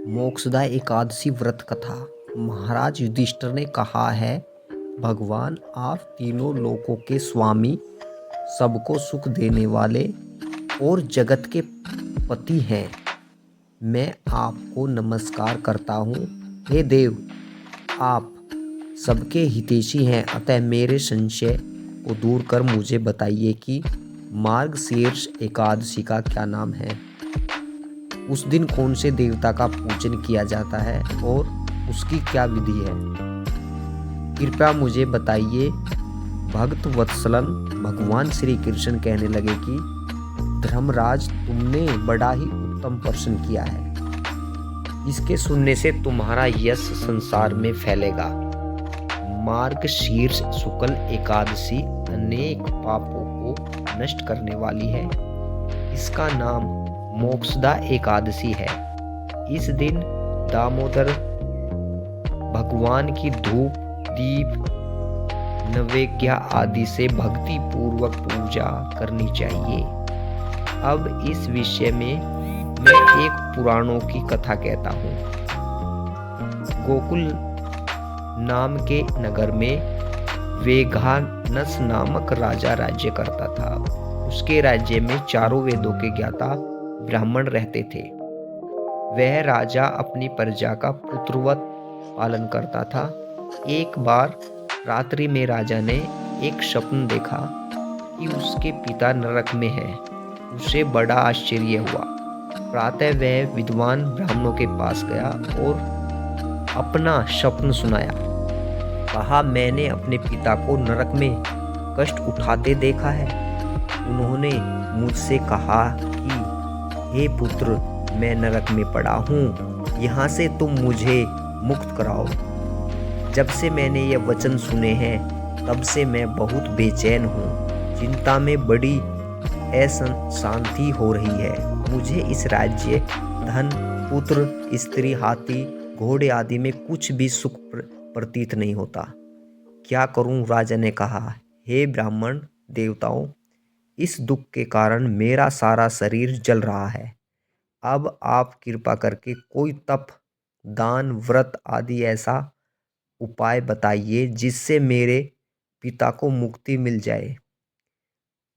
मोक्षदा एकादशी व्रत कथा। महाराज युधिष्ठिर ने कहा है, भगवान आप तीनों लोकों के स्वामी, सबको सुख देने वाले और जगत के पति हैं। मैं आपको नमस्कार करता हूँ। हे देव, आप सबके हितैषी हैं, अतः मेरे संशय को दूर कर मुझे बताइए कि मार्गशीर्ष एकादशी का क्या नाम है। उस दिन कौन से देवता का पूजन किया जाता है और उसकी क्या विधि है। कृपया मुझे बताइए। भक्त वत्सलन भगवान श्री कृष्ण कहने लगे कि धर्मराज, तुमने बड़ा ही उत्तम प्रश्न किया है। इसके सुनने से तुम्हारा यश संसार में फैलेगा। मार्गशीर्ष शुक्ल एकादशी अनेक पापों को नष्ट करने वाली है। इसका नाम मोक्षदा एकादशी है। इस दिन दामोदर भगवान की धूप, दीप, नैवेद्य आदि से भक्ति पूर्वक पूजा करनी चाहिए। अब इस विषय में मैं एक पुराणों की कथा कहता हूँ। गोकुल नाम के नगर में वेगानस नामक राजा राज्य करता था। उसके राज्य में चारों वेदों के ज्ञाता ब्राह्मण रहते थे। वह राजा अपनी प्रजा का पुत्रवत पालन करता था। एक बार रात्रि में राजा ने एक स्वप्न देखा कि उसके पिता नरक में हैं। उसे बड़ा आश्चर्य हुआ। प्रातः वह विद्वान ब्राह्मणों के पास गया और अपना स्वप्न सुनाया। कहा, मैंने अपने पिता को नरक में कष्ट उठाते देखा है। उन्होंने मुझसे कहा कि हे पुत्र, मैं नरक में पड़ा हूँ, यहाँ से तुम मुझे मुक्त कराओ। जब से मैंने ये वचन सुने हैं तब से मैं बहुत बेचैन हूँ। चिंता में बड़ी अशांति हो रही है। मुझे इस राज्य, धन, पुत्र, स्त्री, हाथी, घोड़े आदि में कुछ भी सुख प्रतीत नहीं होता। क्या करूं? राजा ने कहा, हे ब्राह्मण देवताओं, इस दुख के कारण मेरा सारा शरीर जल रहा है। अब आप कृपा करके कोई तप, दान, व्रत आदि ऐसा उपाय बताइए जिससे मेरे पिता को मुक्ति मिल जाए।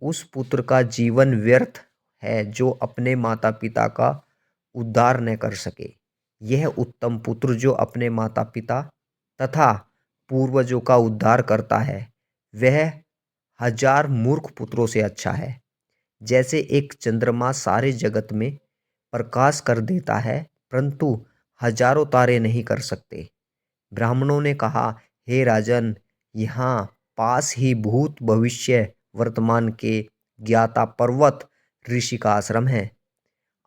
उस पुत्र का जीवन व्यर्थ है जो अपने माता पिता का उद्धार न कर सके। यह उत्तम पुत्र जो अपने माता पिता तथा पूर्वजों का उद्धार करता है, वह 1000 मूर्ख पुत्रों से अच्छा है। जैसे एक चंद्रमा सारे जगत में प्रकाश कर देता है, परंतु हजारों तारे नहीं कर सकते। ब्राह्मणों ने कहा, हे राजन, यहाँ पास ही भूत, भविष्य, वर्तमान के ज्ञाता पर्वत ऋषि का आश्रम है।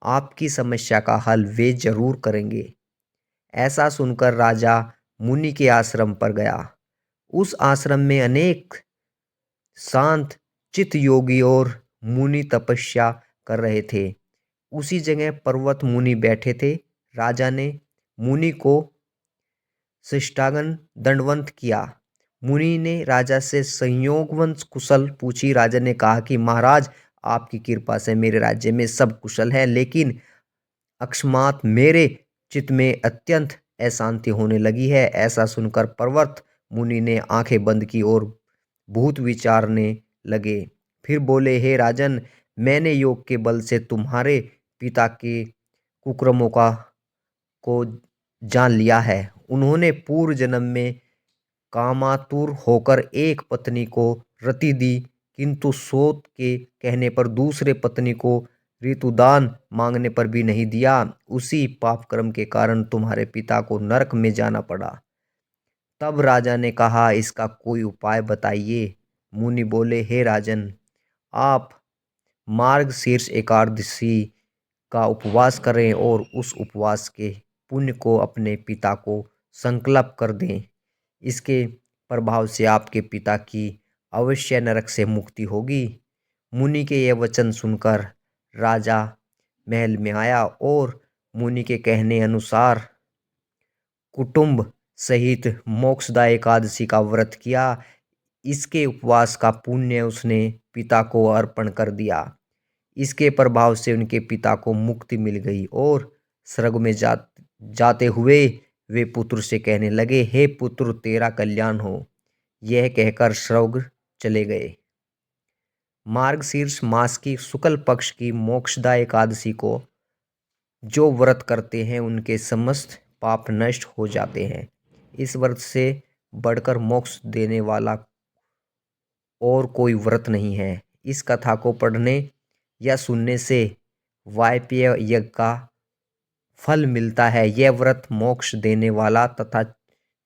आपकी समस्या का हल वे जरूर करेंगे। ऐसा सुनकर राजा मुनि के आश्रम पर गया। उस आश्रम में अनेक शांत चित्त योगी और मुनि तपस्या कर रहे थे। उसी जगह पर्वत मुनि बैठे थे। राजा ने मुनि को साष्टांग दंडवत किया। मुनि ने राजा से संयोगवश कुशल पूछी। राजा ने कहा कि महाराज, आपकी कृपा से मेरे राज्य में सब कुशल है, लेकिन अकस्मात मेरे चित्त में अत्यंत अशांति होने लगी है। ऐसा सुनकर पर्वत मुनि ने आंखें बंद की और भूत विचारने लगे। फिर बोले, हे राजन, मैंने योग के बल से तुम्हारे पिता के कुकर्मों को जान लिया है। उन्होंने पूर्व जन्म में कामातुर होकर एक पत्नी को रति दी, किंतु सोत के कहने पर दूसरे पत्नी को ऋतुदान मांगने पर भी नहीं दिया। उसी पाप कर्म के कारण तुम्हारे पिता को नरक में जाना पड़ा। तब राजा ने कहा, इसका कोई उपाय बताइए। मुनि बोले, हे राजन, आप मार्गशीर्ष एकादशी का उपवास करें और उस उपवास के पुण्य को अपने पिता को संकल्प कर दें। इसके प्रभाव से आपके पिता की अवश्य नरक से मुक्ति होगी। मुनि के यह वचन सुनकर राजा महल में आया और मुनि के कहने अनुसार कुटुंब सहित मोक्षदा एकादशी का व्रत किया। इसके उपवास का पुण्य उसने पिता को अर्पण कर दिया। इसके प्रभाव से उनके पिता को मुक्ति मिल गई और स्वर्ग में जाते हुए वे पुत्र से कहने लगे, हे पुत्र, तेरा कल्याण हो। यह कहकर स्वर्ग चले गए। मार्गशीर्ष मास की शुक्ल पक्ष की मोक्षदा एकादशी को जो व्रत करते हैं उनके समस्त पाप नष्ट हो जाते हैं। इस व्रत से बढ़कर मोक्ष देने वाला और कोई व्रत नहीं है। इस कथा को पढ़ने या सुनने से वायप्य यज्ञ का फल मिलता है। यह व्रत मोक्ष देने वाला तथा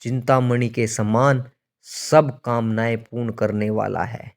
चिंतामणि के समान सब कामनाएं पूर्ण करने वाला है।